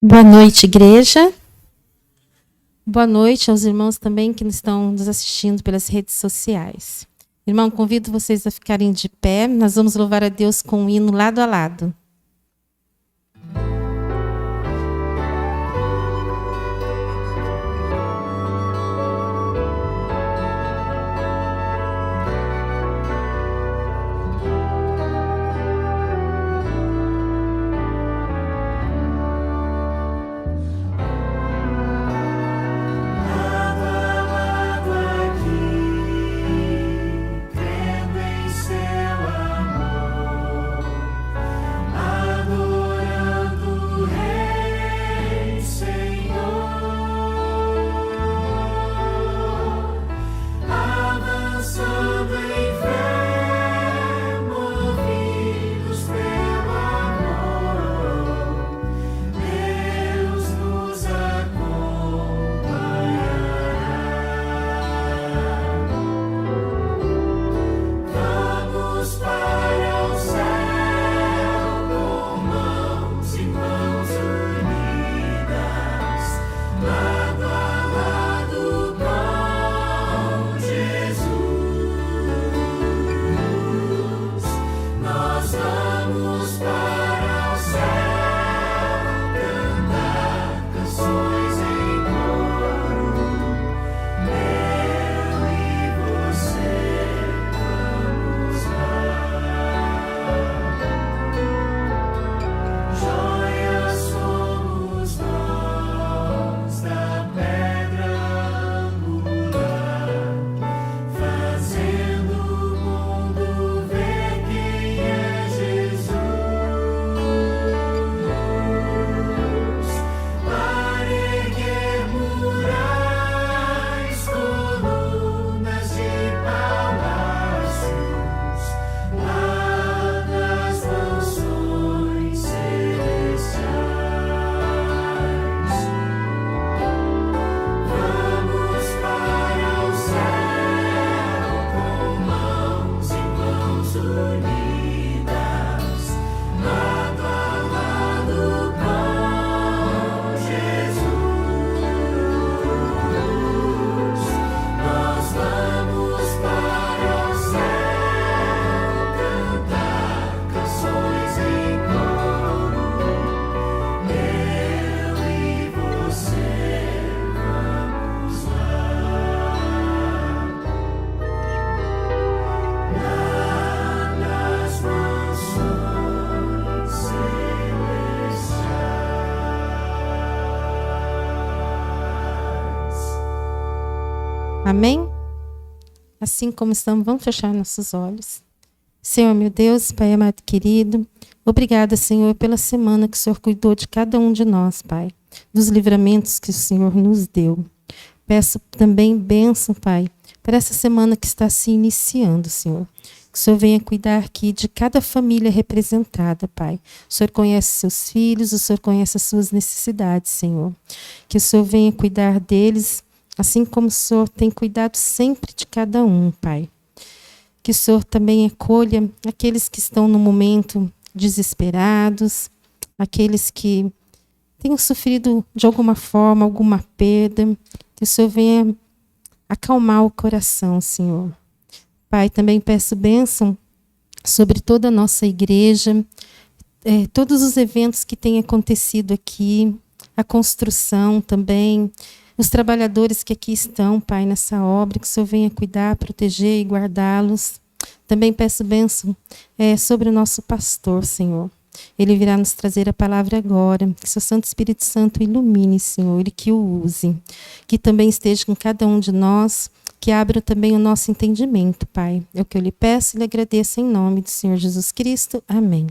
Boa noite, igreja. Boa noite aos irmãos também que estão nos assistindo pelas redes sociais. Irmão, convido vocês a ficarem de pé. Nós vamos louvar a Deus com um hino lado a lado. Amém? Assim como estamos, vamos fechar nossos olhos. Senhor, meu Deus, Pai amado querido, obrigada, Senhor, pela semana que o Senhor cuidou de cada um de nós, Pai, dos livramentos que o Senhor nos deu. Peço também bênção, Pai, para essa semana que está se iniciando, Senhor. Que o Senhor venha cuidar aqui de cada família representada, Pai. O Senhor conhece seus filhos, o Senhor conhece as suas necessidades, Senhor. Que o Senhor venha cuidar deles, assim como o Senhor tem cuidado sempre de cada um, Pai. Que o Senhor também acolha aqueles que estão no momento desesperados, aqueles que tenham sofrido de alguma forma, alguma perda. Que o Senhor venha acalmar o coração, Senhor. Pai, também peço bênção sobre toda a nossa igreja, todos os eventos que têm acontecido aqui, a construção também, os trabalhadores que aqui estão, Pai, nessa obra, que o Senhor venha cuidar, proteger e guardá-los. Também peço bênção sobre o nosso pastor, Senhor. Ele virá nos trazer a palavra agora. Que o seu Santo Espírito Santo ilumine, Senhor, e que o use. Que também esteja com cada um de nós, que abra também o nosso entendimento, Pai. É o que eu lhe peço e lhe agradeço em nome do Senhor Jesus Cristo. Amém.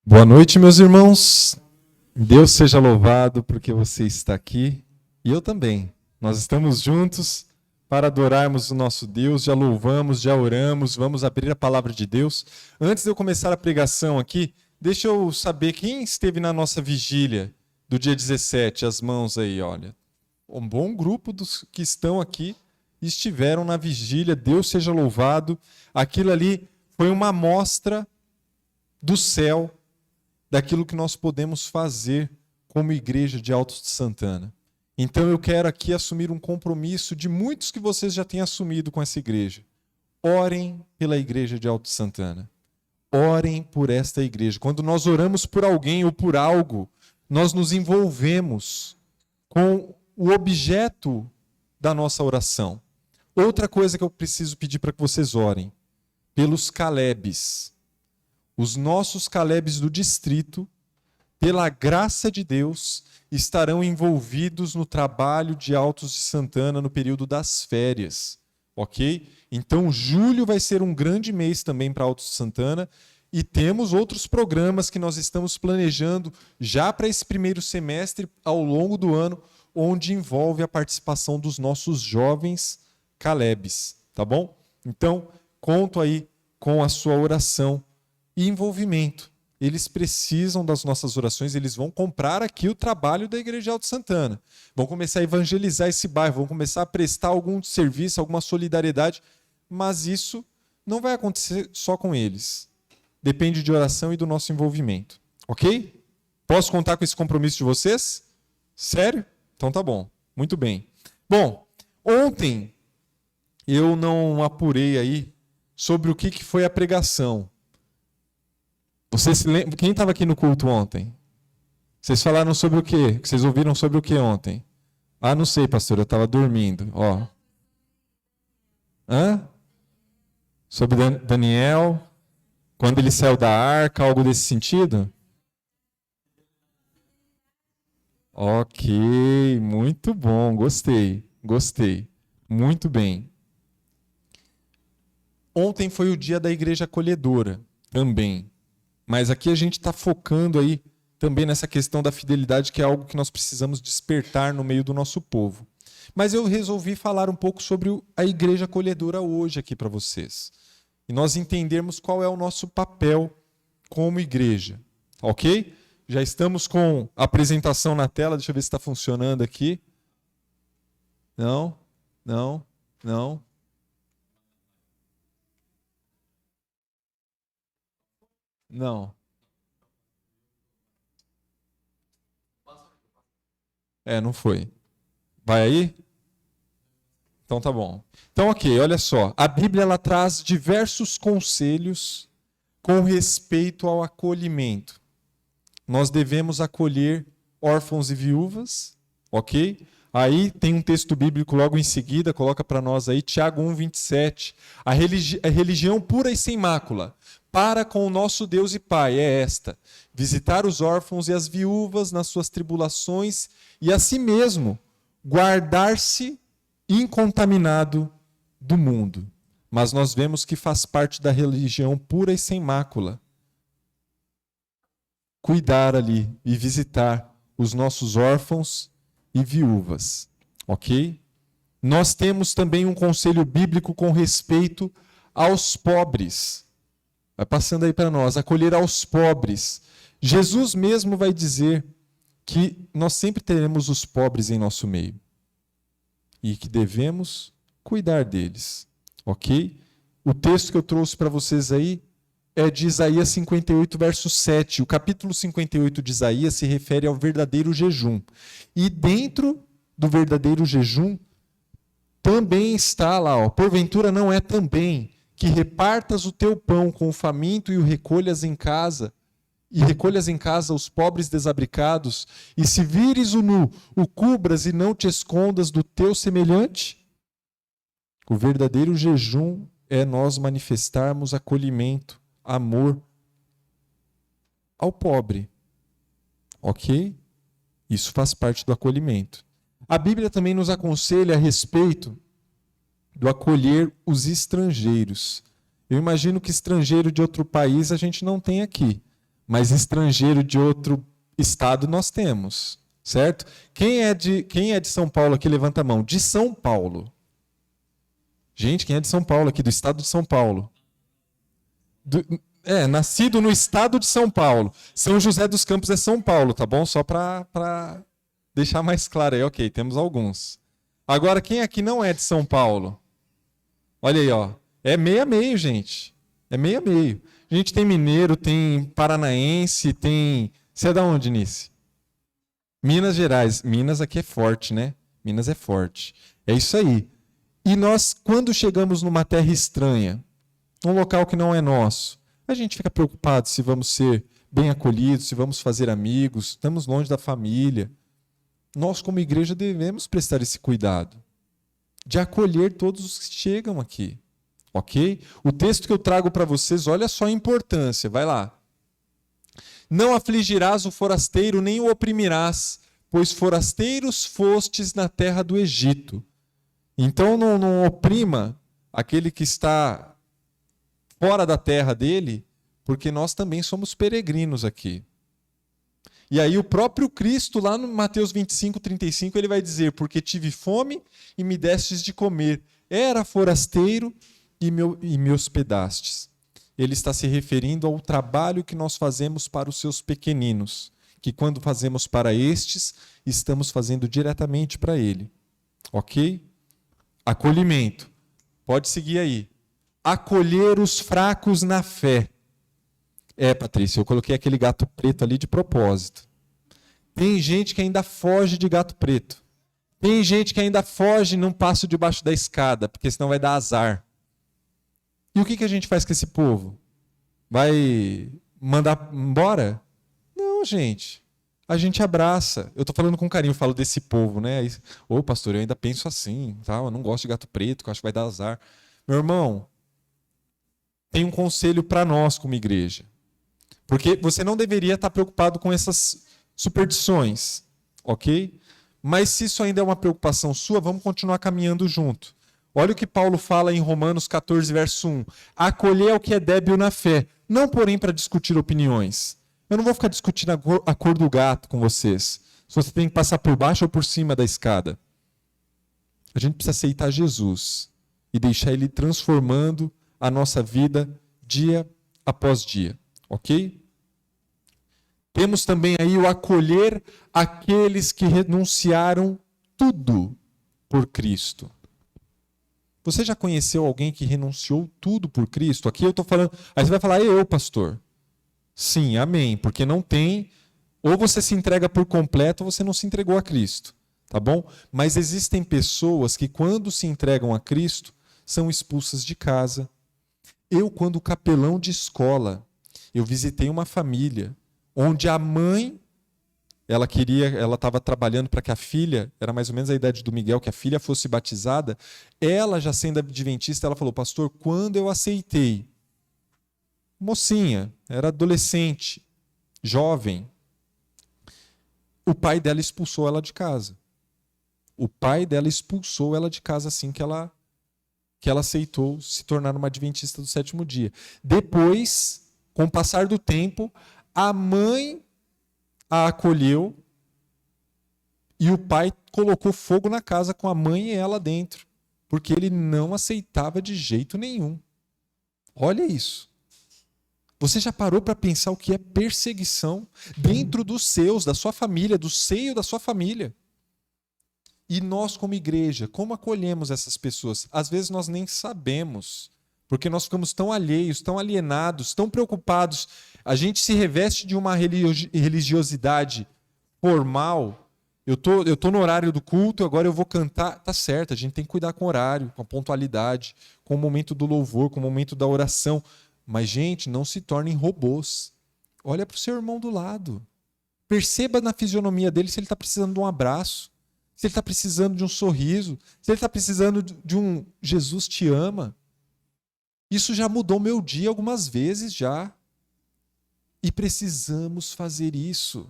Boa noite, meus irmãos. Deus seja louvado porque você está aqui e eu também. Nós estamos juntos para adorarmos o nosso Deus, já louvamos, já oramos, vamos abrir a palavra de Deus. Antes de eu começar a pregação aqui, deixa eu saber quem esteve na nossa vigília do dia 17, as mãos aí, olha. Um bom grupo dos que estão aqui estiveram na vigília, Deus seja louvado. Aquilo ali foi uma amostra do céu daquilo que nós podemos fazer como igreja de Altos de Santana. Então eu quero aqui assumir um compromisso de muitos que vocês já têm assumido com essa igreja. Orem pela igreja de Altos de Santana. Orem por esta igreja. Quando nós oramos por alguém ou por algo, nós nos envolvemos com o objeto da nossa oração. Outra coisa que eu preciso pedir para que vocês orem, pelos Calebes. Os nossos Calebes do distrito, pela graça de Deus, estarão envolvidos no trabalho de Altos de Santana no período das férias, ok? Então, julho vai ser um grande mês também para Altos de Santana e temos outros programas que nós estamos planejando já para esse primeiro semestre, ao longo do ano, onde envolve a participação dos nossos jovens Calebes, tá bom? Então, conto aí com a sua oração e envolvimento. Eles precisam das nossas orações, eles vão comprar aqui o trabalho da Igreja de Alto Santana. Vão começar a evangelizar esse bairro, vão começar a prestar algum serviço, alguma solidariedade, mas isso não vai acontecer só com eles. Depende de oração e do nosso envolvimento. Ok? Posso contar com esse compromisso de vocês? Sério? Então tá bom. Muito bem. Bom, ontem eu não apurei aí sobre o que foi a pregação. Vocês se lembram? Quem estava aqui no culto ontem? Vocês falaram sobre o quê? Vocês ouviram sobre o que ontem? Ah, não sei, pastor, eu estava dormindo. Ó. Hã? Sobre Daniel, quando ele saiu da arca, algo desse sentido? Ok, muito bom, gostei. Muito bem. Ontem foi o dia da igreja acolhedora, também. Mas aqui a gente está focando aí também nessa questão da fidelidade, que é algo que nós precisamos despertar no meio do nosso povo. Mas eu resolvi falar um pouco sobre a igreja acolhedora hoje aqui para vocês. E nós entendermos qual é o nosso papel como igreja. Ok? Já estamos com a apresentação na tela, deixa eu ver se está funcionando aqui. Não. Não foi. Vai aí? Então tá bom. Então, ok, olha só. A Bíblia ela traz diversos conselhos com respeito ao acolhimento. Nós devemos acolher órfãos e viúvas, ok? Aí tem um texto bíblico logo em seguida, coloca para nós aí, Tiago 1:27. A religião pura e sem mácula, para com o nosso Deus e Pai, é esta: visitar os órfãos e as viúvas nas suas tribulações e a si mesmo guardar-se incontaminado do mundo. Mas nós vemos que faz parte da religião pura e sem mácula cuidar ali e visitar os nossos órfãos e viúvas, ok? Nós temos também um conselho bíblico com respeito aos pobres. Vai passando aí para nós, acolher aos pobres. Jesus mesmo vai dizer que nós sempre teremos os pobres em nosso meio e que devemos cuidar deles, ok? O texto que eu trouxe para vocês aí é de Isaías 58, verso 7. O capítulo 58 de Isaías se refere ao verdadeiro jejum. E dentro do verdadeiro jejum também está lá, ó, porventura não é também que repartas o teu pão com o faminto e o recolhas em casa, os pobres desabrigados, e se vires o nu, o cubras e não te escondas do teu semelhante? O verdadeiro jejum é nós manifestarmos acolhimento, amor ao pobre. Ok? Isso faz parte do acolhimento. A Bíblia também nos aconselha a respeito do acolher os estrangeiros. Eu imagino que estrangeiro de outro país a gente não tem aqui, mas estrangeiro de outro estado nós temos, certo? Quem é de São Paulo aqui, levanta a mão. De São Paulo. Gente, quem é de São Paulo aqui, do estado de São Paulo? Nascido no estado de São Paulo. São José dos Campos é São Paulo, tá bom? Só para deixar mais claro aí. Ok, temos alguns. Agora, quem aqui não é de São Paulo? Olha aí, ó. É meio a meio, gente. É meio a meio. A gente tem mineiro, tem paranaense, tem... Você é da onde, Nice? Minas Gerais. Minas aqui é forte, né? Minas é forte. É isso aí. E nós, quando chegamos numa terra estranha, num local que não é nosso, a gente fica preocupado se vamos ser bem acolhidos, se vamos fazer amigos, estamos longe da família. Nós, como igreja, devemos prestar esse cuidado de acolher todos os que chegam aqui. Ok? O texto que eu trago para vocês, olha só a importância, vai lá. Não afligirás o forasteiro, nem o oprimirás, pois forasteiros fostes na terra do Egito. Então não oprima aquele que está fora da terra dele, porque nós também somos peregrinos aqui. E aí o próprio Cristo, lá no Mateus 25, 35, ele vai dizer, porque tive fome e me destes de comer, era forasteiro e me hospedastes. Ele está se referindo ao trabalho que nós fazemos para os seus pequeninos, que quando fazemos para estes, estamos fazendo diretamente para ele. Ok? Acolhimento. Pode seguir aí. Acolher os fracos na fé. Patrícia, eu coloquei aquele gato preto ali de propósito. Tem gente que ainda foge de gato preto. Tem gente que ainda foge e não passa debaixo da escada, porque senão vai dar azar. E o que a gente faz com esse povo? Vai mandar embora? Não, gente. A gente abraça. Eu estou falando com carinho, eu falo desse povo, né? Ô, pastor, eu ainda penso assim, tá? Eu não gosto de gato preto, que eu acho que vai dar azar. Meu irmão, tem um conselho para nós como igreja. Porque você não deveria estar preocupado com essas superstições, ok? Mas se isso ainda é uma preocupação sua, vamos continuar caminhando junto. Olha o que Paulo fala em Romanos 14, verso 1. Acolher o que é débil na fé, não porém para discutir opiniões. Eu não vou ficar discutindo a cor do gato com vocês. Se você tem que passar por baixo ou por cima da escada. A gente precisa aceitar Jesus e deixar Ele transformando a nossa vida dia após dia. Ok? Temos também aí o acolher aqueles que renunciaram tudo por Cristo. Você já conheceu alguém que renunciou tudo por Cristo? Aqui eu estou falando... Aí você vai falar, eu, pastor. Sim, amém. Porque não tem... Ou você se entrega por completo ou você não se entregou a Cristo. Tá bom? Mas existem pessoas que quando se entregam a Cristo, são expulsas de casa. Eu, quando capelão de escola, eu visitei uma família onde a mãe... Ela estava trabalhando para que a filha, era mais ou menos a idade do Miguel, que a filha fosse batizada. Ela, já sendo adventista, ela falou, pastor, quando eu aceitei, mocinha, era adolescente, jovem, o pai dela expulsou ela de casa. O pai dela expulsou ela de casa assim que ela aceitou se tornar uma adventista do sétimo dia. Depois, com o passar do tempo, a mãe a acolheu e o pai colocou fogo na casa com a mãe e ela dentro, porque ele não aceitava de jeito nenhum. Olha isso. Você já parou para pensar o que é perseguição dentro dos seus, da sua família, do seio da sua família? E nós, como igreja, como acolhemos essas pessoas? Às vezes nós nem sabemos, porque nós ficamos tão alheios, tão alienados, tão preocupados. A gente se reveste de uma religiosidade formal. Eu tô no horário do culto, agora eu vou cantar. Tá certo, a gente tem que cuidar com o horário, com a pontualidade, com o momento do louvor, com o momento da oração. Mas, gente, não se tornem robôs. Olha para o seu irmão do lado. Perceba na fisionomia dele se ele está precisando de um abraço, se ele está precisando de um sorriso, se ele está precisando de um Jesus te ama. Isso já mudou meu dia algumas vezes já. E precisamos fazer isso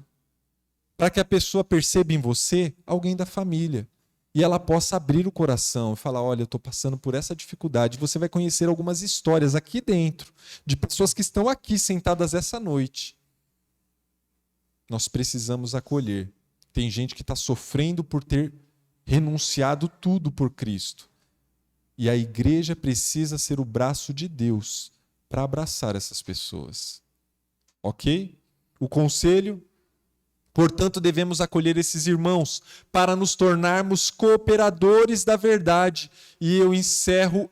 para que a pessoa perceba em você alguém da família e ela possa abrir o coração e falar, olha, eu estou passando por essa dificuldade. Você vai conhecer algumas histórias aqui dentro de pessoas que estão aqui sentadas essa noite. Nós precisamos acolher. Tem gente que está sofrendo por ter renunciado tudo por Cristo. E a igreja precisa ser o braço de Deus para abraçar essas pessoas. Ok? O conselho, portanto, devemos acolher esses irmãos para nos tornarmos cooperadores da verdade. E eu encerro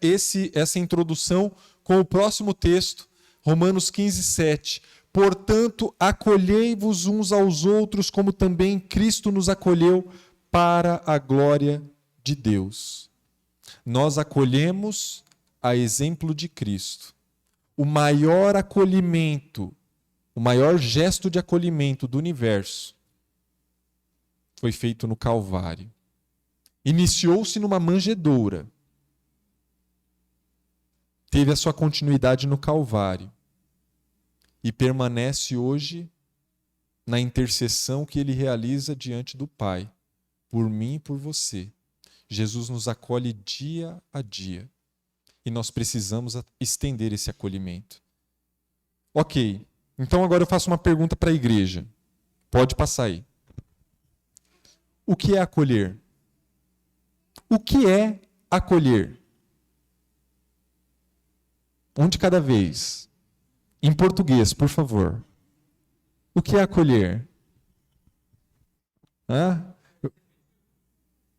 essa introdução com o próximo texto, Romanos 15, 7. Portanto, acolhei-vos uns aos outros, como também Cristo nos acolheu para a glória de Deus. Nós acolhemos a exemplo de Cristo. O maior acolhimento, o maior gesto de acolhimento do universo foi feito no Calvário. Iniciou-se numa manjedoura. Teve a sua continuidade no Calvário. E permanece hoje na intercessão que ele realiza diante do Pai, por mim e por você. Jesus nos acolhe dia a dia. E nós precisamos estender esse acolhimento. Ok, então agora eu faço uma pergunta para a igreja. Pode passar aí. O que é acolher? O que é acolher? Um de cada vez. Em português, por favor. O que é acolher?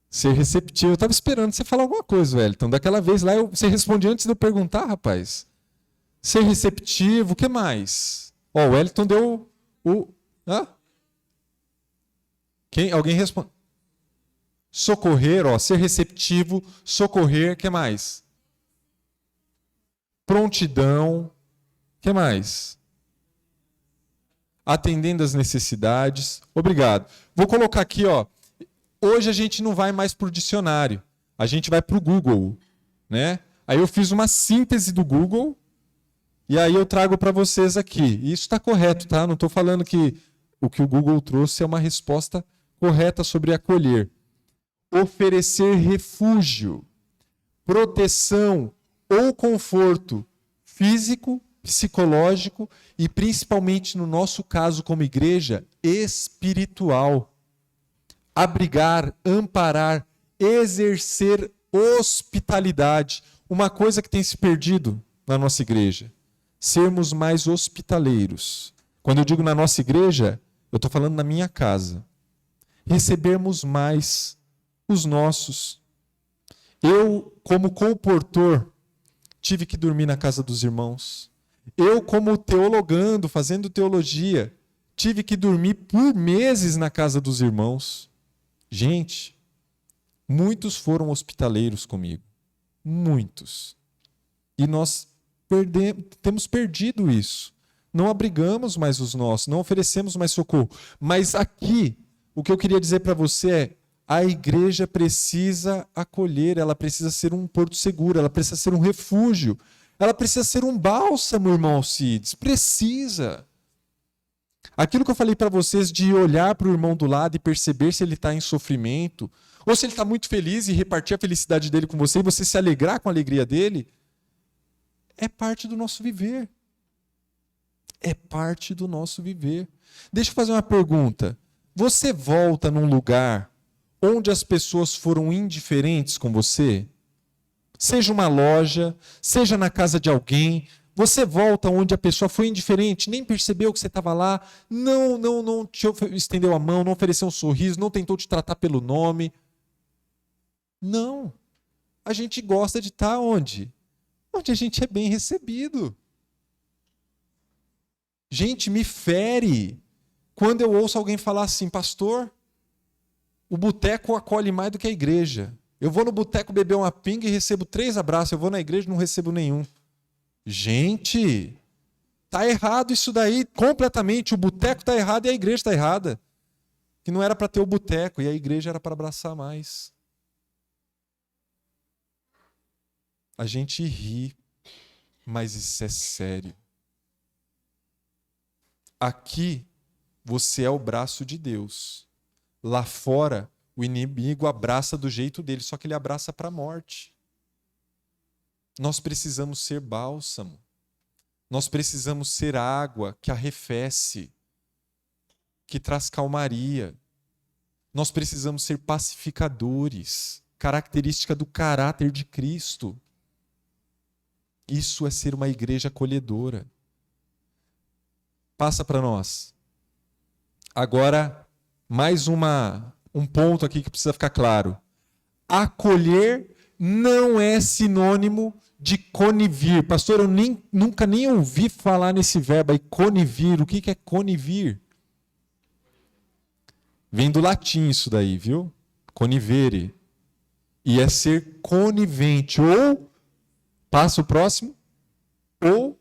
Ser receptivo. Eu estava esperando você falar alguma coisa, Wellington. Daquela vez lá, você respondia antes de eu perguntar, rapaz. Ser receptivo, o que mais? O Wellington deu o... Alguém responde? Socorrer, ser receptivo, socorrer, o que mais? Prontidão, o que mais? Atendendo às necessidades. Obrigado. Vou colocar aqui, hoje a gente não vai mais para o dicionário, a gente vai para o Google, né? Aí eu fiz uma síntese do Google e aí eu trago para vocês aqui. E isso está correto, tá? Não estou falando que o Google trouxe é uma resposta correta sobre acolher. Oferecer refúgio, proteção ou conforto físico, psicológico e, principalmente no nosso caso como igreja, espiritual. Abrigar, amparar, exercer hospitalidade. Uma coisa que tem se perdido na nossa igreja. Sermos mais hospitaleiros. Quando eu digo na nossa igreja, eu estou falando na minha casa. Recebermos mais os nossos. Eu, como comportor, tive que dormir na casa dos irmãos. Eu, como teologando, fazendo teologia, tive que dormir por meses na casa dos irmãos. Gente, muitos foram hospitaleiros comigo. Muitos. E nós temos perdido isso. Não abrigamos mais os nossos, não oferecemos mais socorro. Mas aqui, o que eu queria dizer para você é: a igreja precisa acolher, ela precisa ser um porto seguro, ela precisa ser um refúgio, ela precisa ser um bálsamo, irmão Alcides. Precisa. Aquilo que eu falei para vocês de olhar para o irmão do lado e perceber se ele está em sofrimento, ou se ele está muito feliz e repartir a felicidade dele com você e você se alegrar com a alegria dele, é parte do nosso viver. É parte do nosso viver. Deixa eu fazer uma pergunta. Você volta num lugar onde as pessoas foram indiferentes com você? Seja uma loja, seja na casa de alguém, você volta onde a pessoa foi indiferente, nem percebeu que você estava lá, não te estendeu a mão, não ofereceu um sorriso, não tentou te tratar pelo nome. Não. A gente gosta de estar onde? Onde a gente é bem recebido. Gente, me fere quando eu ouço alguém falar assim: pastor, o boteco acolhe mais do que a igreja. Eu vou no boteco beber uma pinga e recebo 3 abraços. Eu vou na igreja e não recebo nenhum. Gente, tá errado isso daí completamente. O boteco tá errado e a igreja tá errada. Que não era para ter o boteco e a igreja era para abraçar mais. A gente ri, mas isso é sério. Aqui, você é o braço de Deus. Lá fora, o inimigo abraça do jeito dele, só que ele abraça para a morte. Nós precisamos ser bálsamo. Nós precisamos ser água que arrefece, que traz calmaria. Nós precisamos ser pacificadores, característica do caráter de Cristo. Isso é ser uma igreja acolhedora. Passa para nós. Agora, mais um ponto aqui que precisa ficar claro. Acolher não é sinônimo de conivir. Pastor, eu nunca nem ouvi falar nesse verbo aí, conivir. O que é conivir? Vem do latim isso daí, viu? Conivere. E é ser conivente. Ou, passa o próximo, ou,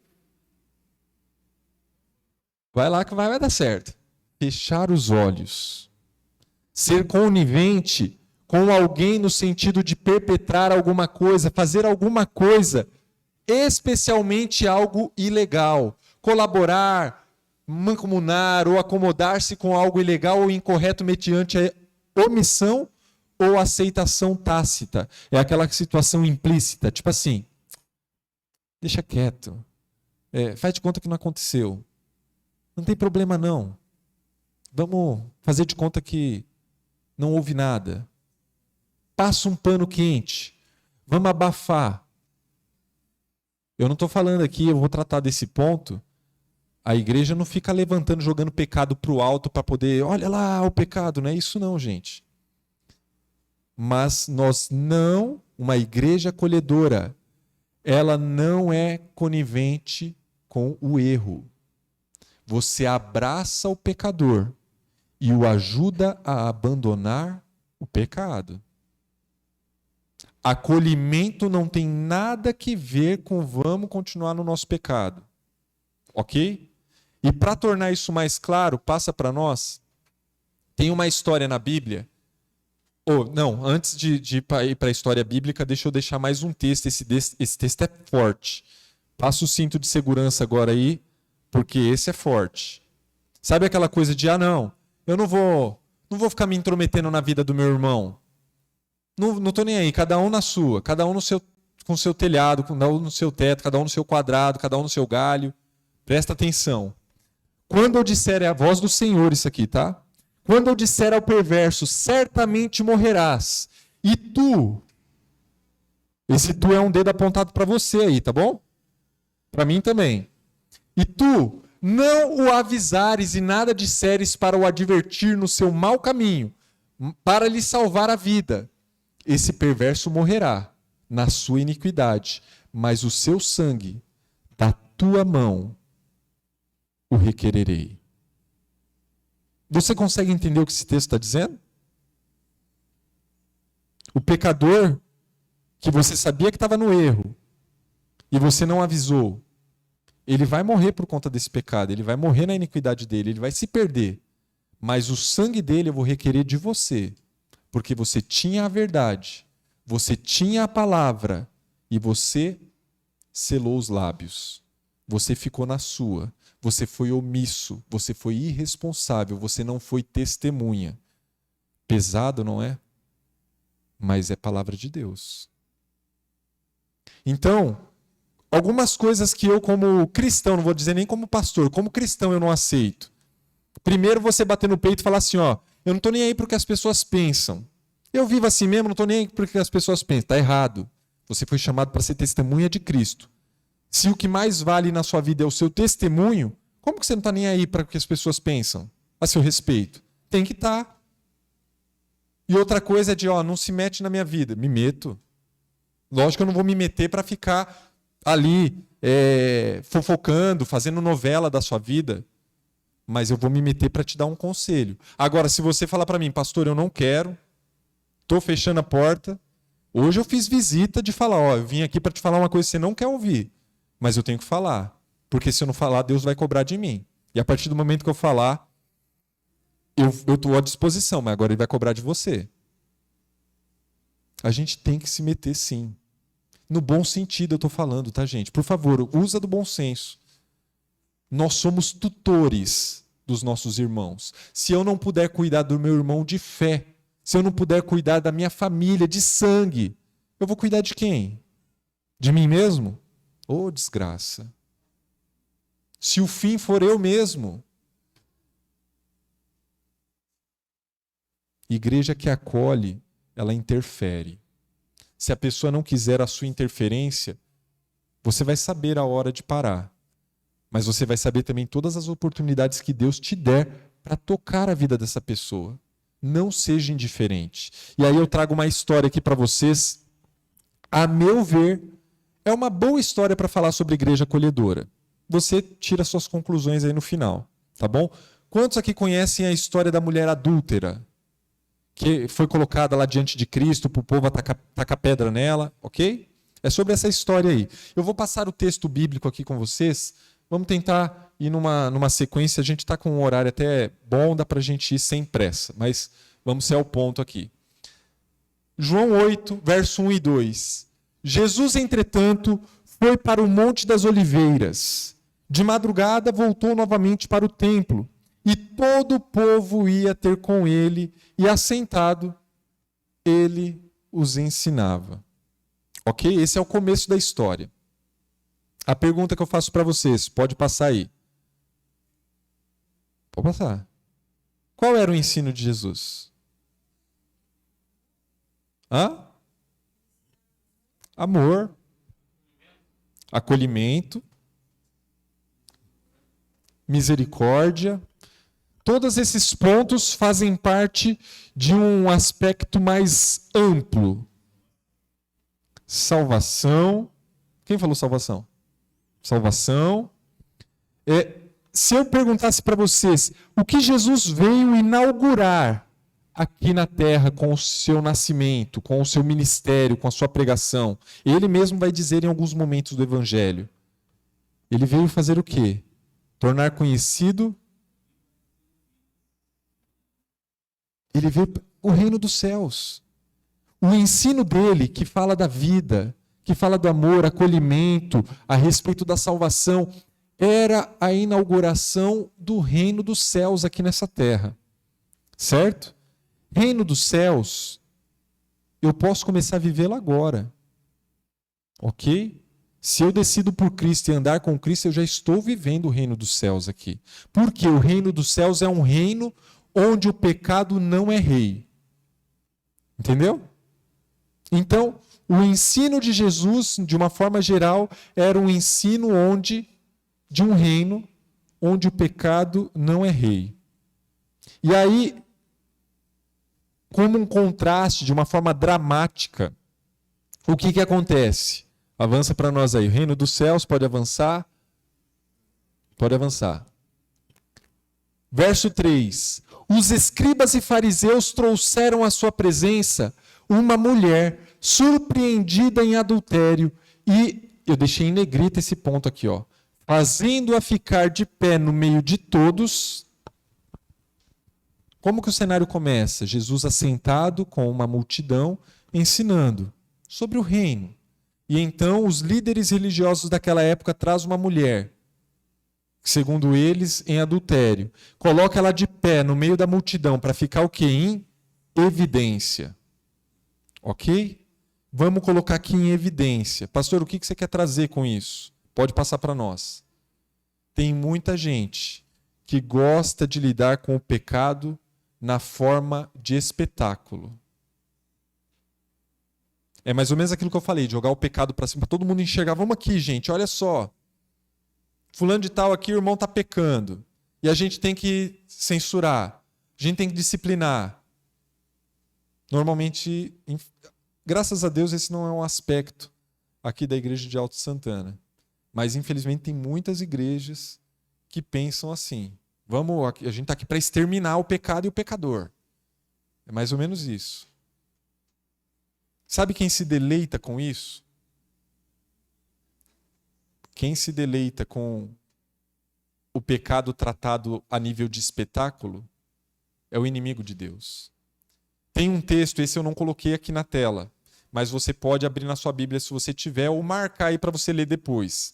vai lá que vai dar certo. Fechar os olhos. Ser conivente com alguém no sentido de perpetrar alguma coisa, fazer alguma coisa, especialmente algo ilegal. Colaborar, mancomunar ou acomodar-se com algo ilegal ou incorreto mediante a omissão ou aceitação tácita. É aquela situação implícita, tipo assim, deixa quieto, faz de conta que não aconteceu. Não tem problema não. Vamos fazer de conta que não houve nada. Passa um pano quente. Vamos abafar. Eu não estou falando aqui, eu vou tratar desse ponto. A igreja não fica levantando, jogando pecado para o alto para poder, olha lá o pecado. Não é isso não, gente. Mas nós não, uma igreja acolhedora, ela não é conivente com o erro. Você abraça o pecador e o ajuda a abandonar o pecado. Acolhimento não tem nada que ver com vamos continuar no nosso pecado. Ok? E para tornar isso mais claro, passa para nós, tem uma história na Bíblia. Não, antes de ir para a história bíblica, deixa eu deixar mais um texto. Esse texto é forte. Passa o cinto de segurança agora aí, porque esse é forte. Sabe aquela coisa de, não, eu não vou ficar me intrometendo na vida do meu irmão. Não estou nem aí, cada um na sua, cada um com o seu telhado, cada um no seu teto, cada um no seu quadrado, cada um no seu galho. Presta atenção. Quando eu disser, é a voz do Senhor isso aqui, tá? Quando eu disser ao perverso, certamente morrerás, e tu, esse tu é um dedo apontado para você aí, tá bom? Para mim também. E tu não o avisares e nada disseres para o advertir no seu mau caminho, para lhe salvar a vida. Esse perverso morrerá na sua iniquidade, mas o seu sangue da tua mão o requererei. Você consegue entender o que esse texto está dizendo? O pecador que você sabia que estava no erro e você não avisou, ele vai morrer por conta desse pecado, ele vai morrer na iniquidade dele, ele vai se perder. Mas o sangue dele eu vou requerer de você, porque você tinha a verdade, você tinha a palavra e você selou os lábios. Você ficou na sua, você foi omisso, você foi irresponsável, você não foi testemunha. Pesado, não é? Mas é palavra de Deus. Então, algumas coisas que eu como cristão, não vou dizer nem como pastor, como cristão eu não aceito. Primeiro você bater no peito e falar assim, eu não estou nem aí para o que as pessoas pensam. Eu vivo assim mesmo, não estou nem aí para o que as pessoas pensam. Está errado. Você foi chamado para ser testemunha de Cristo. Se o que mais vale na sua vida é o seu testemunho, como que você não está nem aí para o que as pessoas pensam a seu respeito? Tem que estar. E outra coisa é de, não se mete na minha vida. Me meto. Lógico que eu não vou me meter para ficar ali fofocando, fazendo novela da sua vida. Mas eu vou me meter para te dar um conselho. Agora, se você falar para mim, pastor, eu não quero, estou fechando a porta. Hoje eu fiz visita de falar, eu vim aqui para te falar uma coisa que você não quer ouvir. Mas eu tenho que falar. Porque se eu não falar, Deus vai cobrar de mim. E a partir do momento que eu falar, eu estou à disposição, mas agora ele vai cobrar de você. A gente tem que se meter sim. No bom sentido eu estou falando, tá, gente? Por favor, usa do bom senso. Nós somos tutores dos nossos irmãos. Se eu não puder cuidar do meu irmão de fé, se eu não puder cuidar da minha família de sangue, eu vou cuidar de quem? De mim mesmo? Oh, desgraça. Se o fim for eu mesmo. Igreja que acolhe, ela interfere. Se a pessoa não quiser a sua interferência, você vai saber a hora de parar. Mas você vai saber também todas as oportunidades que Deus te der para tocar a vida dessa pessoa. Não seja indiferente. E aí eu trago uma história aqui para vocês. A meu ver, é uma boa história para falar sobre igreja acolhedora. Você tira suas conclusões aí no final, tá bom? Quantos aqui conhecem a história da mulher adúltera? Que foi colocada lá diante de Cristo para o povo tacar pedra nela, ok? É sobre essa história aí. Eu vou passar o texto bíblico aqui com vocês. Vamos tentar ir numa sequência. A gente está com um horário até bom, dá para a gente ir sem pressa, mas vamos ser ao ponto aqui. João 8, verso 1 e 2. Jesus, entretanto, foi para o Monte das Oliveiras. De madrugada voltou novamente para o templo, e todo o povo ia ter com ele, e assentado, ele os ensinava. Ok? Esse é o começo da história. A pergunta que eu faço para vocês, pode passar aí. Pode passar. Qual era o ensino de Jesus? Amor, acolhimento, misericórdia. Todos esses pontos fazem parte de um aspecto mais amplo. Salvação. Quem falou salvação? Salvação. Se eu perguntasse para vocês, o que Jesus veio inaugurar aqui na terra com o seu nascimento, com o seu ministério, com a sua pregação, ele mesmo vai dizer em alguns momentos do Evangelho. Ele veio fazer o quê? Tornar conhecido. Ele veio o reino dos céus. O ensino dele, que fala da vida, que fala do amor, acolhimento, a respeito da salvação, era a inauguração do reino dos céus aqui nessa terra. Certo? Reino dos céus, eu posso começar a vivê-lo agora. Ok? Se eu decido por Cristo e andar com Cristo, eu já estou vivendo o reino dos céus aqui. Porque o reino dos céus é um reino onde o pecado não é rei. Entendeu? Então, o ensino de Jesus, de uma forma geral, era um ensino de um reino onde o pecado não é rei. E aí, como um contraste, de uma forma dramática, o que acontece? Avança para nós aí. O reino dos céus, pode avançar? Pode avançar. Verso 3. Os escribas e fariseus trouxeram à sua presença uma mulher surpreendida em adultério. E eu deixei em negrita esse ponto aqui, ó. Fazendo-a ficar de pé no meio de todos. Como que o cenário começa? Jesus assentado com uma multidão, ensinando sobre o reino. E então os líderes religiosos daquela época trazem uma mulher, segundo eles, em adultério. Coloca ela de pé no meio da multidão para ficar o quê? Em evidência. Ok? Vamos colocar aqui em evidência. Pastor, o que você quer trazer com isso? Pode passar para nós. Tem muita gente que gosta de lidar com o pecado na forma de espetáculo. É mais ou menos aquilo que eu falei, de jogar o pecado para cima, para todo mundo enxergar. Vamos aqui, gente, olha só. Fulano de tal aqui, o irmão está pecando. E a gente tem que censurar. A gente tem que disciplinar. Normalmente, graças a Deus, esse não é um aspecto aqui da igreja de Alto Santana. Mas, infelizmente, tem muitas igrejas que pensam assim. A gente está aqui para exterminar o pecado e o pecador. É mais ou menos isso. Sabe quem se deleita com isso? Quem se deleita com o pecado tratado a nível de espetáculo é o inimigo de Deus. Tem um texto, esse eu não coloquei aqui na tela, mas você pode abrir na sua Bíblia se você tiver, ou marcar aí para você ler depois.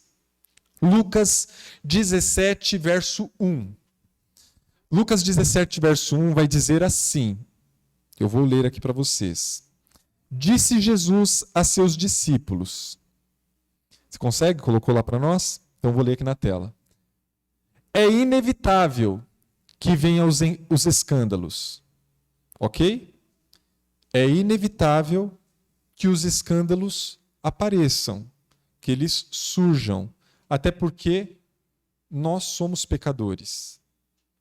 Lucas 17, verso 1. Lucas 17, verso 1 vai dizer assim, eu vou ler aqui para vocês. Disse Jesus a seus discípulos. Você consegue? Colocou lá para nós? Então eu vou ler aqui na tela. É inevitável que venham os escândalos. Ok? É inevitável que os escândalos apareçam, que eles surjam. Até porque nós somos pecadores.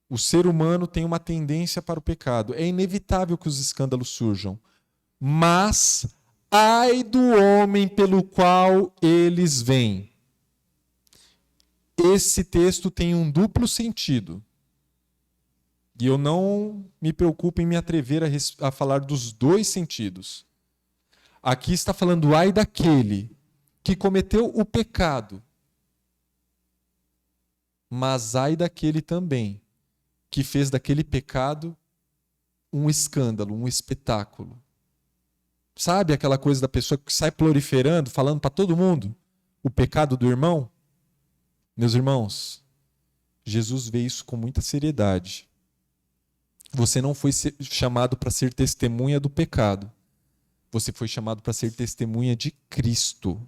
O ser humano tem uma tendência para o pecado. É inevitável que os escândalos surjam. Mas ai do homem pelo qual eles vêm. Esse texto tem um duplo sentido. E eu não me preocupo em me atrever a falar dos dois sentidos. Aqui está falando ai daquele que cometeu o pecado, mas ai daquele também que fez daquele pecado um escândalo, um espetáculo. Sabe aquela coisa da pessoa que sai proliferando, falando para todo mundo o pecado do irmão? Meus irmãos, Jesus vê isso com muita seriedade. Você não foi chamado para ser testemunha do pecado. Você foi chamado para ser testemunha de Cristo.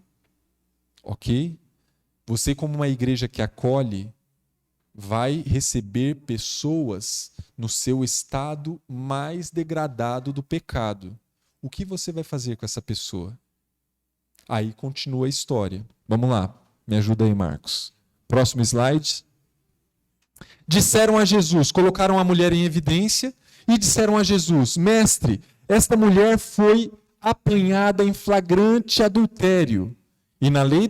Ok? Você, como uma igreja que acolhe, vai receber pessoas no seu estado mais degradado do pecado. O que você vai fazer com essa pessoa? Aí continua a história. Vamos lá. Me ajuda aí, Marcos. Próximo slide. Disseram a Jesus, colocaram a mulher em evidência e disseram a Jesus: Mestre, esta mulher foi apanhada em flagrante adultério. E na lei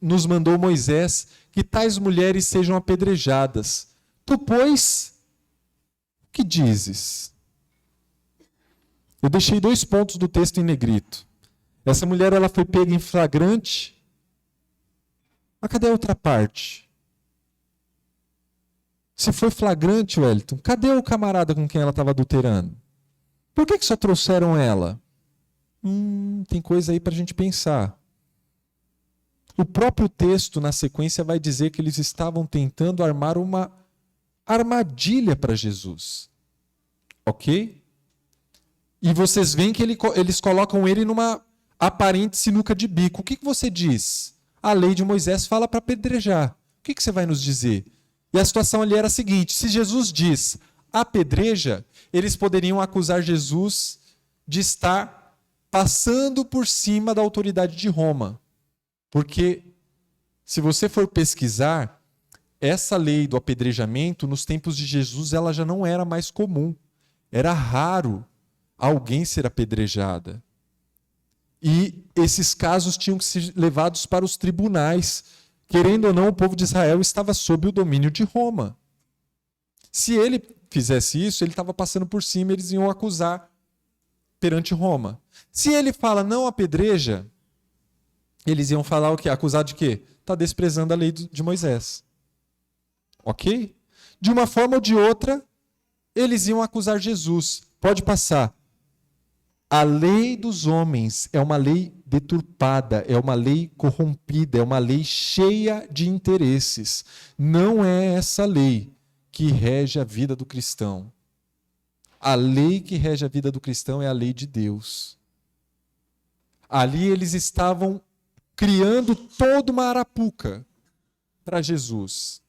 nos mandou Moisés que tais mulheres sejam apedrejadas. Tu, pois, o que dizes? Eu deixei 2 pontos do texto em negrito. Essa mulher ela foi pega em flagrante. Mas cadê a outra parte? Se foi flagrante, Wellington, cadê o camarada com quem ela estava adulterando? Por que só trouxeram ela? Tem coisa aí para a gente pensar. O próprio texto, na sequência, vai dizer que eles estavam tentando armar uma armadilha para Jesus. Ok? E vocês veem que eles colocam ele numa aparente sinuca de bico. O que você diz? A lei de Moisés fala para apedrejar. O que você vai nos dizer? E a situação ali era a seguinte: se Jesus diz apedreja, eles poderiam acusar Jesus de estar passando por cima da autoridade de Roma. Porque, se você for pesquisar, essa lei do apedrejamento, nos tempos de Jesus, ela já não era mais comum. Era raro alguém ser apedrejada. E esses casos tinham que ser levados para os tribunais. Querendo ou não, o povo de Israel estava sob o domínio de Roma. Se ele fizesse isso, ele estava passando por cima, eles iam acusar perante Roma. Se ele fala não apedreja, eles iam falar o quê? Acusar de quê? Está desprezando a lei de Moisés. Ok? De uma forma ou de outra, eles iam acusar Jesus. Pode passar. A lei dos homens é uma lei deturpada, é uma lei corrompida, é uma lei cheia de interesses. Não é essa lei que rege a vida do cristão. A lei que rege a vida do cristão é a lei de Deus. Ali eles estavam criando toda uma arapuca para Jesus.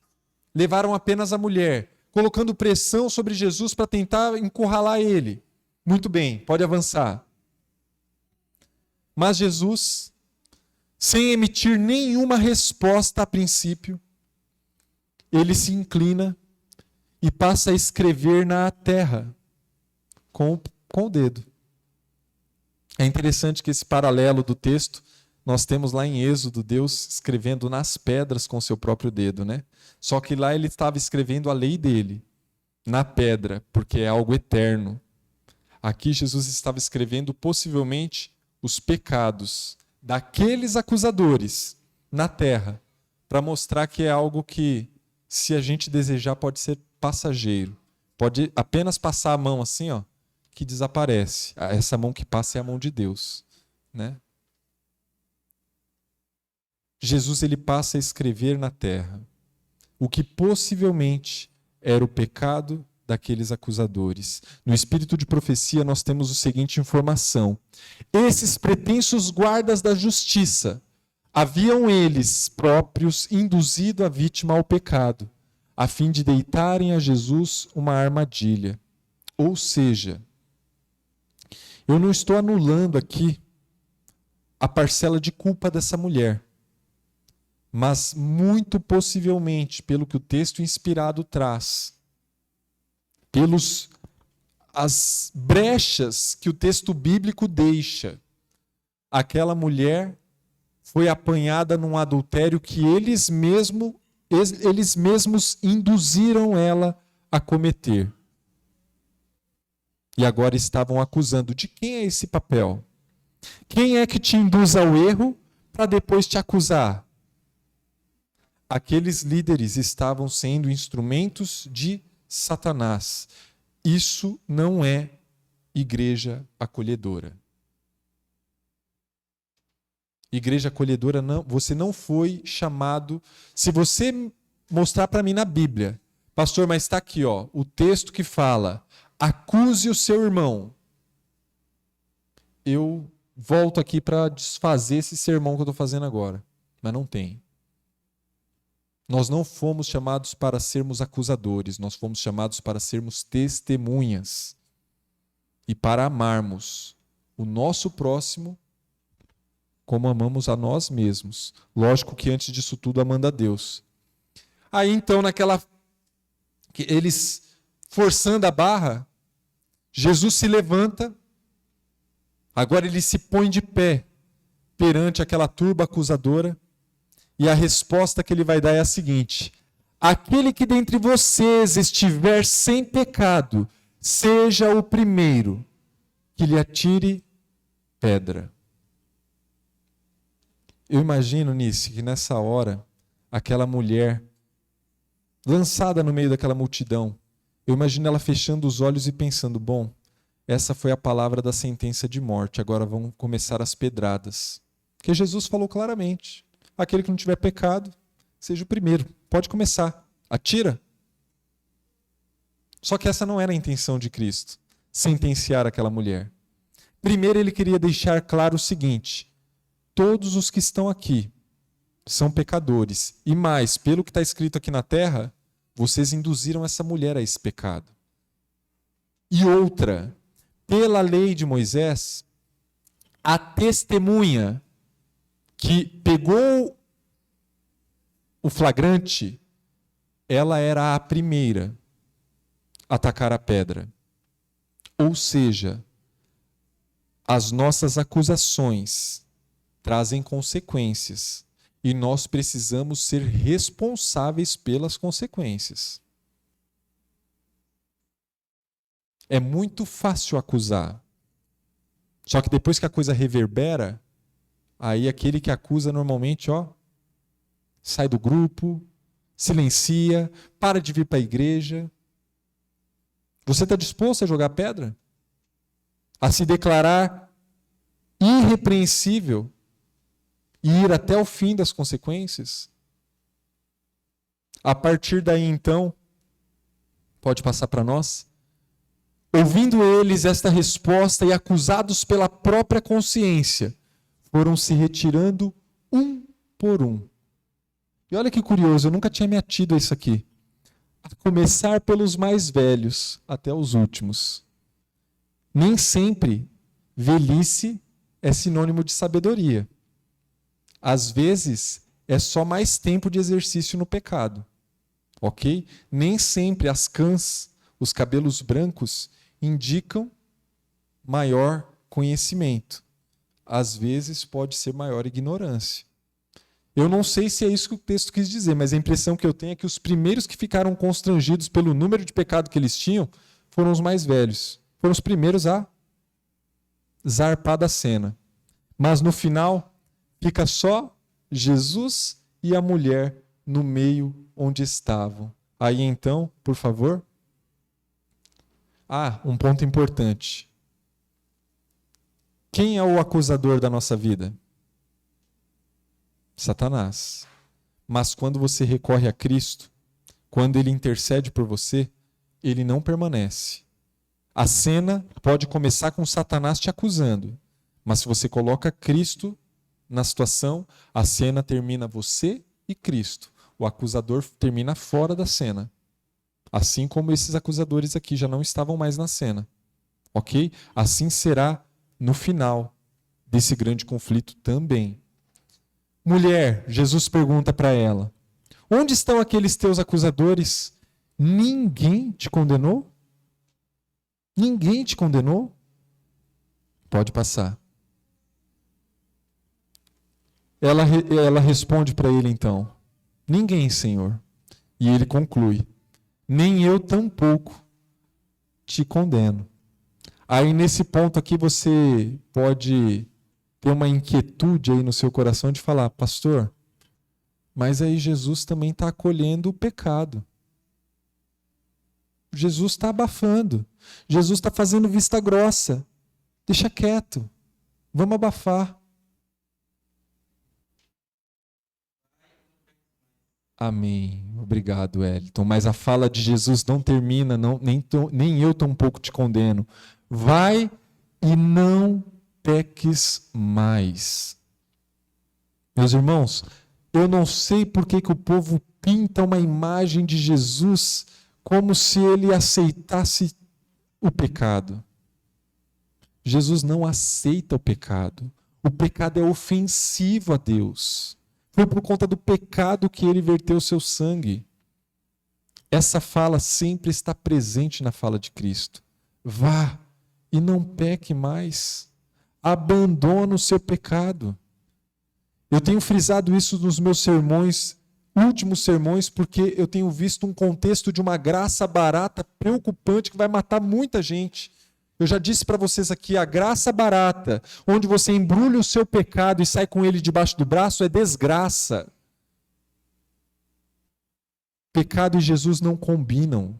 Levaram apenas a mulher, colocando pressão sobre Jesus para tentar encurralar ele. Muito bem, pode avançar. Mas Jesus, sem emitir nenhuma resposta a princípio, ele se inclina e passa a escrever na terra com o dedo. É interessante que esse paralelo do texto nós temos lá em Êxodo, Deus escrevendo nas pedras com seu próprio dedo, né? Só que lá ele estava escrevendo a lei dele na pedra, porque é algo eterno. Aqui Jesus estava escrevendo possivelmente os pecados daqueles acusadores na terra, para mostrar que é algo que, se a gente desejar, pode ser passageiro. Pode apenas passar a mão assim, ó, que desaparece. Essa mão que passa é a mão de Deus, né? Jesus ele passa a escrever na terra o que possivelmente era o pecado daqueles acusadores. No espírito de profecia nós temos a seguinte informação: esses pretensos guardas da justiça haviam eles próprios induzido a vítima ao pecado, a fim de deitarem a Jesus uma armadilha. Ou seja, eu não estou anulando aqui a parcela de culpa dessa mulher, mas muito possivelmente, pelo que o texto inspirado traz, as brechas que o texto bíblico deixa, aquela mulher foi apanhada num adultério que eles mesmos induziram ela a cometer. E agora estavam acusando. De quem é esse papel? Quem é que te induz ao erro para depois te acusar? Aqueles líderes estavam sendo instrumentos de Satanás. Isso não é igreja acolhedora. Igreja acolhedora, não, você não foi chamado. Se você mostrar para mim na Bíblia, pastor, mas está aqui, ó, o texto que fala, acuse o seu irmão. Eu volto aqui para desfazer esse sermão que eu estou fazendo agora, mas não tem. Nós não fomos chamados para sermos acusadores, nós fomos chamados para sermos testemunhas e para amarmos o nosso próximo como amamos a nós mesmos. Lógico que antes disso tudo amando a Deus. Aí então eles forçando a barra, Jesus se levanta, agora ele se põe de pé perante aquela turba acusadora e a resposta que ele vai dar é a seguinte: aquele que dentre vocês estiver sem pecado, seja o primeiro que lhe atire pedra. Eu imagino, Nice, que nessa hora, aquela mulher, lançada no meio daquela multidão, eu imagino ela fechando os olhos e pensando, bom, essa foi a palavra da sentença de morte, agora vão começar as pedradas. Porque Jesus falou claramente, aquele que não tiver pecado, seja o primeiro, pode começar, atira. Só que essa não era a intenção de Cristo, sentenciar aquela mulher. Primeiro ele queria deixar claro o seguinte: todos os que estão aqui são pecadores. E mais, pelo que está escrito aqui na terra, vocês induziram essa mulher a esse pecado. E outra, pela lei de Moisés, a testemunha que pegou o flagrante, ela era a primeira a atacar a pedra. Ou seja, as nossas acusações trazem consequências e nós precisamos ser responsáveis pelas consequências. É muito fácil acusar. Só que depois que a coisa reverbera, aí aquele que acusa normalmente, sai do grupo, silencia, para de vir para a igreja. Você está disposto a jogar pedra? A se declarar irrepreensível e ir até o fim das consequências? A partir daí, então, pode passar para nós? Ouvindo eles esta resposta e acusados pela própria consciência, foram se retirando um por um. E olha que curioso, eu nunca tinha me atido a isso aqui. A começar pelos mais velhos até os últimos. Nem sempre velhice é sinônimo de sabedoria. Às vezes, é só mais tempo de exercício no pecado. Ok? Nem sempre as cãs, os cabelos brancos, indicam maior conhecimento. Às vezes, pode ser maior ignorância. Eu não sei se é isso que o texto quis dizer, mas a impressão que eu tenho é que os primeiros que ficaram constrangidos pelo número de pecado que eles tinham foram os mais velhos. Foram os primeiros a zarpar da cena. Mas no final, fica só Jesus e a mulher no meio onde estavam. Aí então, por favor. Um ponto importante. Quem é o acusador da nossa vida? Satanás. Mas quando você recorre a Cristo, quando ele intercede por você, ele não permanece. A cena pode começar com Satanás te acusando, mas se você coloca Cristo na situação, a cena termina você e Cristo. O acusador termina fora da cena. Assim como esses acusadores aqui já não estavam mais na cena. Ok? Assim será no final desse grande conflito também. Mulher, Jesus pergunta para ela: onde estão aqueles teus acusadores? Ninguém te condenou? Ninguém te condenou? Pode passar. Ela responde para ele então: ninguém, Senhor. E ele conclui: nem eu tampouco te condeno. Aí nesse ponto aqui você pode ter uma inquietude aí no seu coração de falar: pastor, mas aí Jesus também está acolhendo o pecado. Jesus está abafando. Jesus está fazendo vista grossa. Deixa quieto. Vamos abafar. Amém. Obrigado, Wellington. Mas a fala de Jesus não termina, nem eu tampouco te condeno. Vai e não peques mais. Meus irmãos, eu não sei por que o povo pinta uma imagem de Jesus como se ele aceitasse o pecado. Jesus não aceita o pecado. O pecado é ofensivo a Deus. Foi por conta do pecado que ele verteu o seu sangue. Essa fala sempre está presente na fala de Cristo. Vá e não peque mais. Abandona o seu pecado. Eu tenho frisado isso nos meus sermões, últimos sermões, porque eu tenho visto um contexto de uma graça barata preocupante que vai matar muita gente. Eu já disse para vocês aqui, a graça barata, onde você embrulha o seu pecado e sai com ele debaixo do braço, é desgraça. Pecado e Jesus não combinam.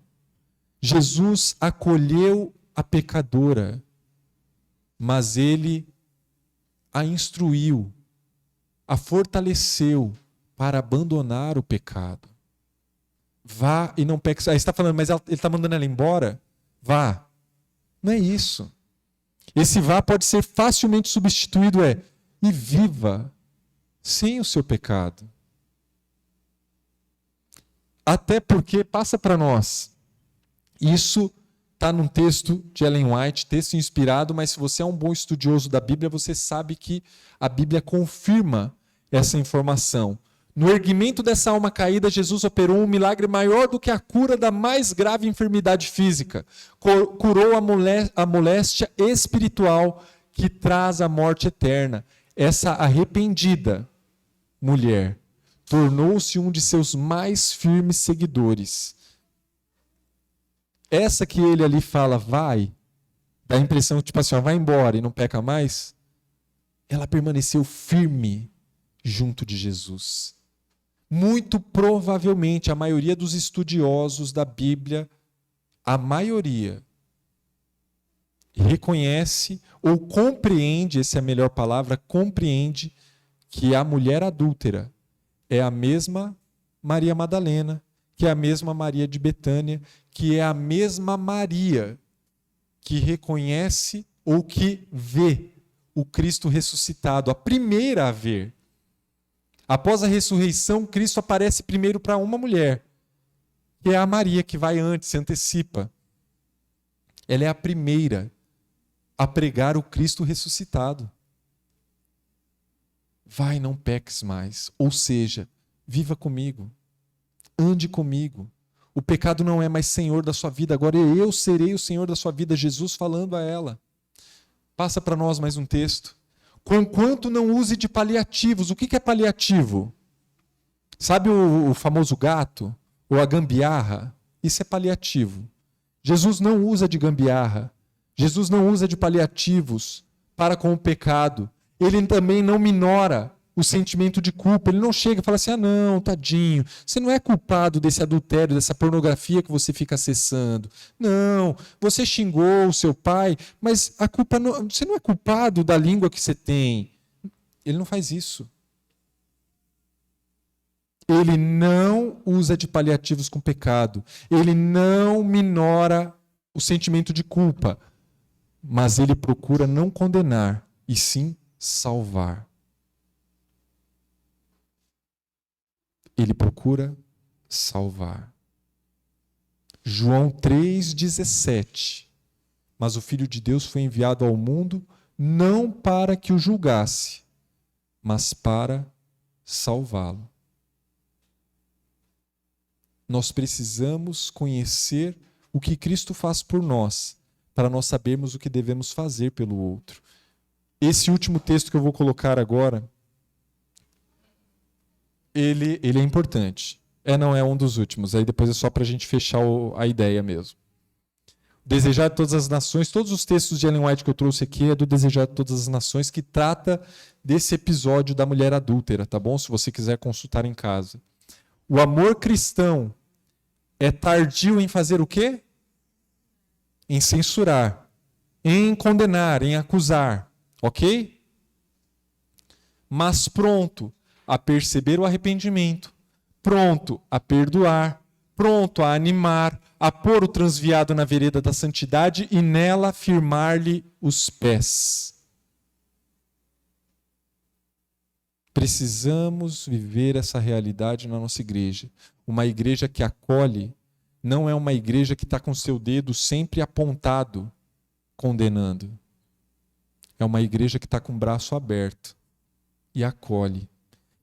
Jesus acolheu a pecadora, mas ele a instruiu, a fortaleceu para abandonar o pecado. Vá e não peque. Aí você está falando, mas ele está mandando ela embora? Vá. Não é isso. Esse vá pode ser facilmente substituído e viva sem o seu pecado. Até porque, passa para nós, isso está num texto de Ellen White, texto inspirado, mas se você é um bom estudioso da Bíblia, você sabe que a Bíblia confirma essa informação. No erguimento dessa alma caída, Jesus operou um milagre maior do que a cura da mais grave enfermidade física. Curou a moléstia espiritual que traz a morte eterna. Essa arrependida mulher tornou-se um de seus mais firmes seguidores. Essa que ele ali fala, vai, dá a impressão, tipo assim, vai embora e não peca mais. Ela permaneceu firme junto de Jesus. Muito provavelmente, a maioria dos estudiosos da Bíblia, a maioria, reconhece ou compreende, essa é a melhor palavra, compreende que a mulher adúltera é a mesma Maria Madalena, que é a mesma Maria de Betânia, que é a mesma Maria que reconhece ou que vê o Cristo ressuscitado, a primeira a ver. Após a ressurreição, Cristo aparece primeiro para uma mulher, que é a Maria, que vai antes, se antecipa. Ela é a primeira a pregar o Cristo ressuscitado. Vai, não peques mais. Ou seja, viva comigo. Ande comigo. O pecado não é mais senhor da sua vida, agora eu serei o senhor da sua vida. Jesus falando a ela. Passa para nós mais um texto. Conquanto não use de paliativos. O que é paliativo? Sabe o famoso gato? Ou a gambiarra? Isso é paliativo. Jesus não usa de gambiarra. Jesus não usa de paliativos para com o pecado. Ele também não minora o sentimento de culpa. Ele não chega e fala assim, não, tadinho, você não é culpado desse adultério, dessa pornografia que você fica acessando. Não, você xingou o seu pai, mas a culpa não, você não é culpado da língua que você tem. Ele não faz isso. Ele não usa de paliativos com pecado. Ele não minora o sentimento de culpa. Mas ele procura não condenar, e sim salvar. Ele procura salvar. João 3,17. Mas o Filho de Deus foi enviado ao mundo não para que o julgasse, mas para salvá-lo. Nós precisamos conhecer o que Cristo faz por nós, para nós sabermos o que devemos fazer pelo outro. Esse último texto que eu vou colocar agora, ele é importante. Não é um dos últimos. Aí depois é só para a gente fechar a ideia mesmo. Desejar de todas as nações, todos os textos de Ellen White que eu trouxe aqui é do Desejar de todas as nações, que trata desse episódio da mulher adúltera, tá bom? Se você quiser consultar em casa. O amor cristão é tardio em fazer o quê? Em censurar, em condenar, em acusar, ok? Mas pronto a perceber o arrependimento, pronto a perdoar, pronto a animar, a pôr o transviado na vereda da santidade e nela firmar-lhe os pés. Precisamos viver essa realidade na nossa igreja. Uma igreja que acolhe não é uma igreja que está com seu dedo sempre apontado, condenando. É uma igreja que está com o braço aberto e acolhe.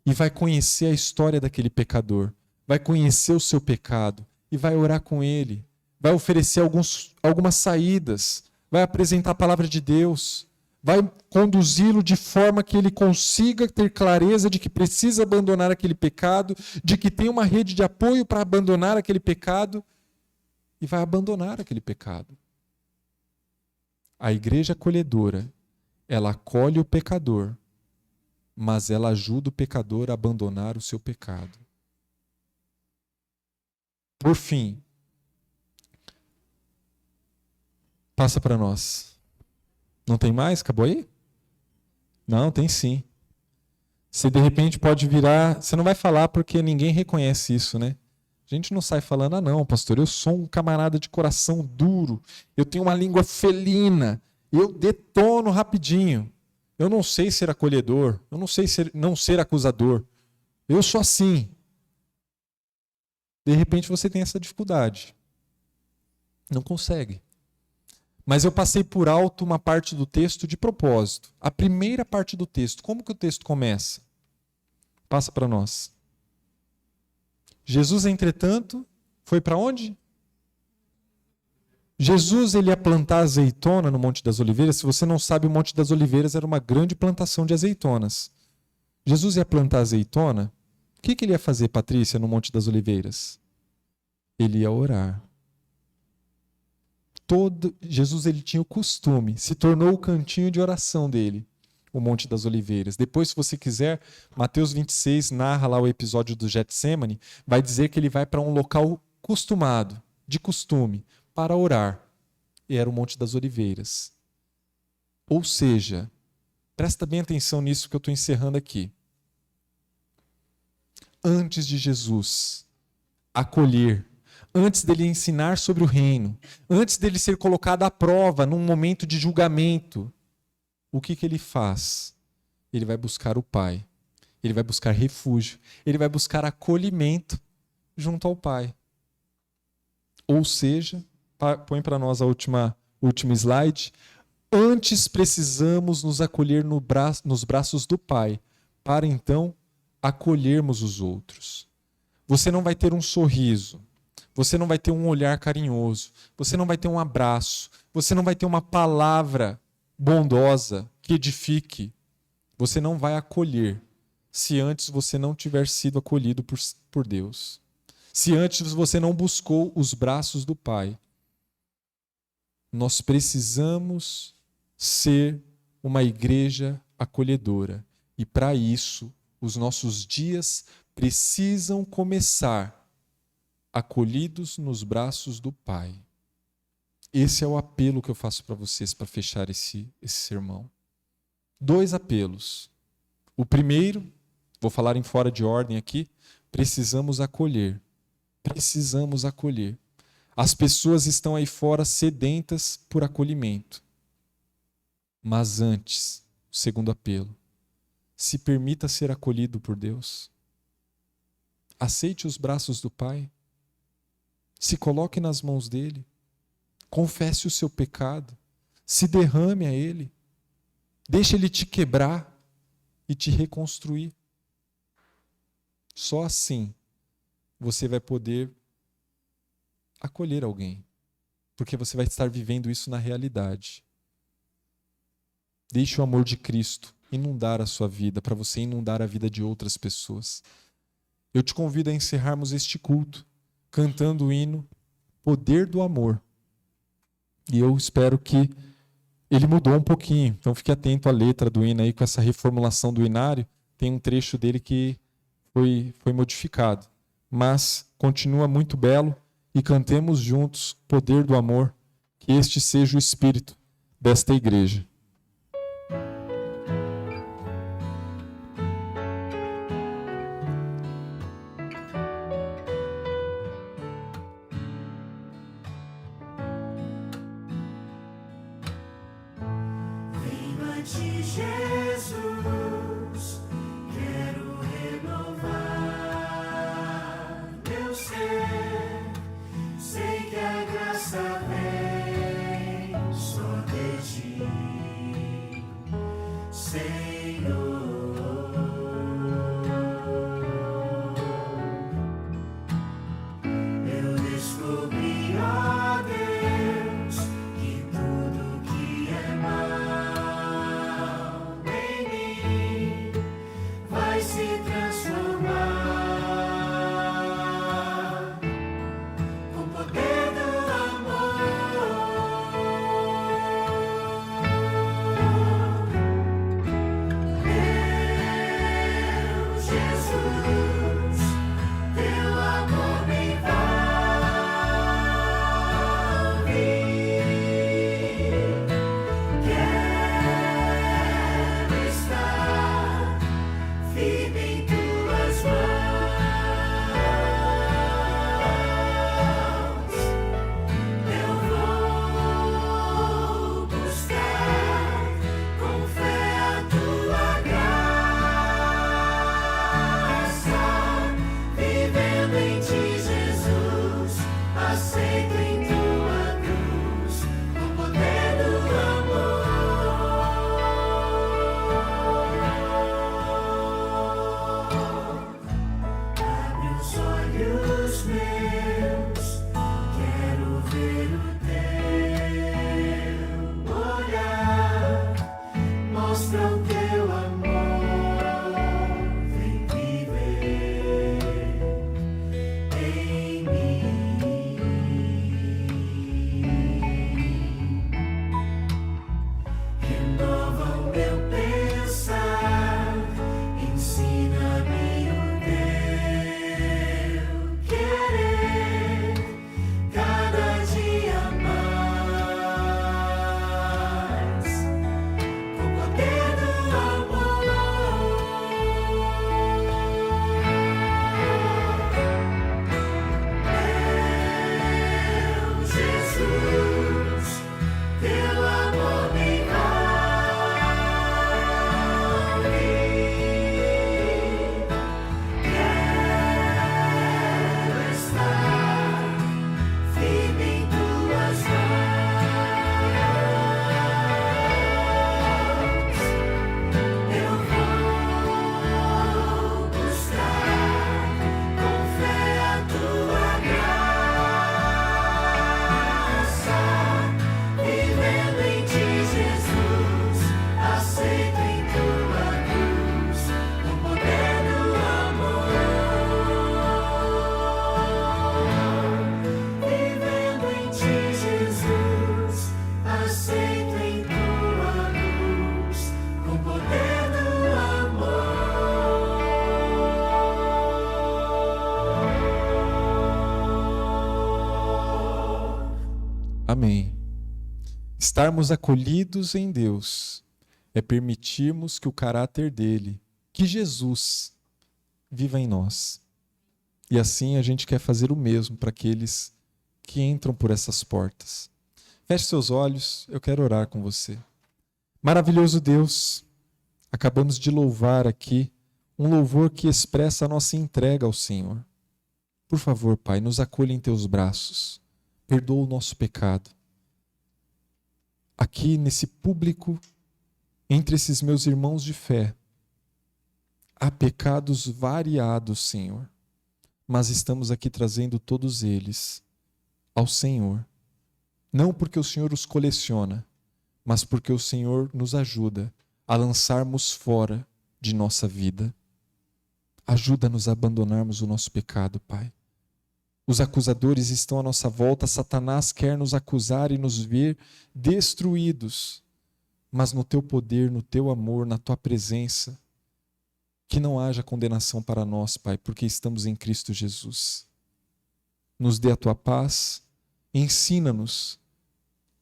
E vai conhecer a história daquele pecador, vai conhecer o seu pecado e vai orar com ele, vai oferecer algumas saídas, vai apresentar a palavra de Deus, vai conduzi-lo de forma que ele consiga ter clareza de que precisa abandonar aquele pecado, de que tem uma rede de apoio para abandonar aquele pecado, e vai abandonar aquele pecado. A igreja acolhedora, ela acolhe o pecador, mas ela ajuda o pecador a abandonar o seu pecado. Por fim, passa para nós. Não tem mais? Acabou aí? Não, tem sim. Você de repente pode virar... Você não vai falar porque ninguém reconhece isso, né? A gente não sai falando, não, pastor, eu sou um camarada de coração duro, eu tenho uma língua felina, eu detono rapidinho. Eu não sei ser acolhedor, eu não sei não ser acusador. Eu sou assim. De repente você tem essa dificuldade. Não consegue. Mas eu passei por alto uma parte do texto de propósito. A primeira parte do texto. Como que o texto começa? Passa para nós. Jesus, entretanto, foi para onde? Jesus ele ia plantar azeitona no Monte das Oliveiras. Se você não sabe, o Monte das Oliveiras era uma grande plantação de azeitonas. Jesus ia plantar azeitona. O que ele ia fazer, Patrícia, no Monte das Oliveiras? Ele ia orar. Jesus ele tinha o costume, se tornou o cantinho de oração dele, o Monte das Oliveiras. Depois, se você quiser, Mateus 26 narra lá o episódio do Getsemane, vai dizer que ele vai para um local costumado, de costume, para orar. E era o Monte das Oliveiras. Ou seja, presta bem atenção nisso que eu estou encerrando aqui. Antes de Jesus acolher, antes dele ensinar sobre o reino, antes dele ser colocado à prova num momento de julgamento, o que ele faz? Ele vai buscar o Pai, ele vai buscar refúgio, ele vai buscar acolhimento junto ao Pai. Ou seja, põe para nós a última slide, antes precisamos nos acolher nos braços do Pai, para então acolhermos os outros. Você não vai ter um sorriso, você não vai ter um olhar carinhoso, você não vai ter um abraço, você não vai ter uma palavra bondosa que edifique. Você não vai acolher se antes você não tiver sido acolhido por Deus. Se antes você não buscou os braços do Pai. Nós precisamos ser uma igreja acolhedora. E para isso, os nossos dias precisam começar acolhidos nos braços do Pai. Esse é o apelo que eu faço para vocês para fechar esse sermão. 2 apelos. O primeiro, vou falar em fora de ordem aqui, precisamos acolher. Precisamos acolher. As pessoas estão aí fora sedentas por acolhimento. Mas antes, o segundo apelo, se permita ser acolhido por Deus. Aceite os braços do Pai. Se coloque nas mãos dele. Confesse o seu pecado. Se derrame a ele. Deixe ele te quebrar e te reconstruir. Só assim você vai poder acolher alguém. Porque você vai estar vivendo isso na realidade. Deixe o amor de Cristo inundar a sua vida, para você inundar a vida de outras pessoas. eu te convido a encerrarmos este culto cantando o hino Poder do Amor. E eu espero que ele mudou um pouquinho, então fique atento à letra do hino aí, com essa reformulação do hinário, tem um trecho dele que foi modificado. Mas continua muito belo e cantemos juntos Poder do Amor, que este seja o espírito desta igreja. Jesus, quero renovar meu ser. Sei que a graça vem só de ti, Senhor. Eu descobri, ó Deus, que tudo que é mal em mim vai se transformar com o poder do meu Jesus, teu amor me envolve. Quero estar firme em tuas mãos. Eu vou buscar com fé a tua graça, vivendo em ti, Jesus, aceito em tua cruz o poder do amor. Abre os olhos meus, quero ver o teu olhar, mostra o teu amor, vem viver em mim. Renova o meu pensar, ensina-me o teu querer, cada dia mais, com o poder do amor. Meu Jesus, teu amor me envolve. Quero estar firme em tuas mãos. Eu vou buscar com fé a tua graça, vivendo em ti, Jesus, aceito em tua cruz o poder do amor. Vivendo em ti, Jesus, aceito em tua cruz o poder do amor. Amém. Estarmos acolhidos em Deus é permitirmos que o caráter dele, que Jesus, viva em nós. E assim a gente quer fazer o mesmo para aqueles que entram por essas portas. Feche seus olhos, eu quero orar com você. Maravilhoso Deus, acabamos de louvar aqui um louvor que expressa a nossa entrega ao Senhor. Por favor, Pai, nos acolha em teus braços. Perdoa o nosso pecado. Aqui nesse público, entre esses meus irmãos de fé, há pecados variados, Senhor, mas estamos aqui trazendo todos eles ao Senhor. Não porque o Senhor os coleciona, mas porque o Senhor nos ajuda a lançarmos fora de nossa vida. Ajuda-nos a abandonarmos o nosso pecado, Pai. Os acusadores estão à nossa volta, Satanás quer nos acusar e nos ver destruídos. Mas no teu poder, no teu amor, na tua presença, que não haja condenação para nós, Pai, porque estamos em Cristo Jesus. Nos dê a tua paz, ensina-nos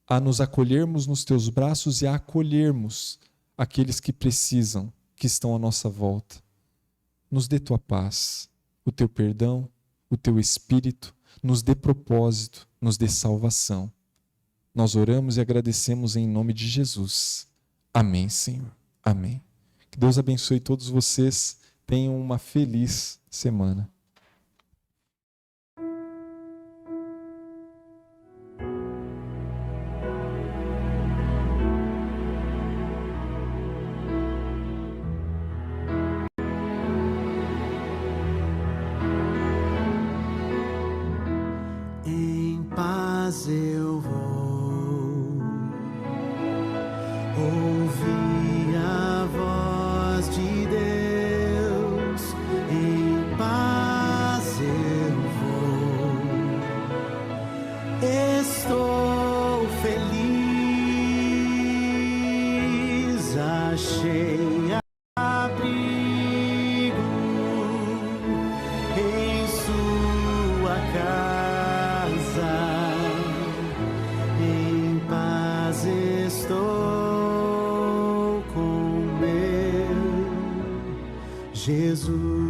a nos acolhermos nos teus braços e a acolhermos aqueles que precisam, que estão à nossa volta. Nos dê tua paz, o teu perdão, o teu espírito, nos dê propósito, nos dê salvação. Nós oramos e agradecemos em nome de Jesus. Amém, Senhor. Amém. Que Deus abençoe todos vocês. Tenham uma feliz semana. Em paz eu vou ouvir a voz de Deus. Em paz eu vou. Estou feliz, achei abrigo em sua casa. Em paz estou com meu Jesus.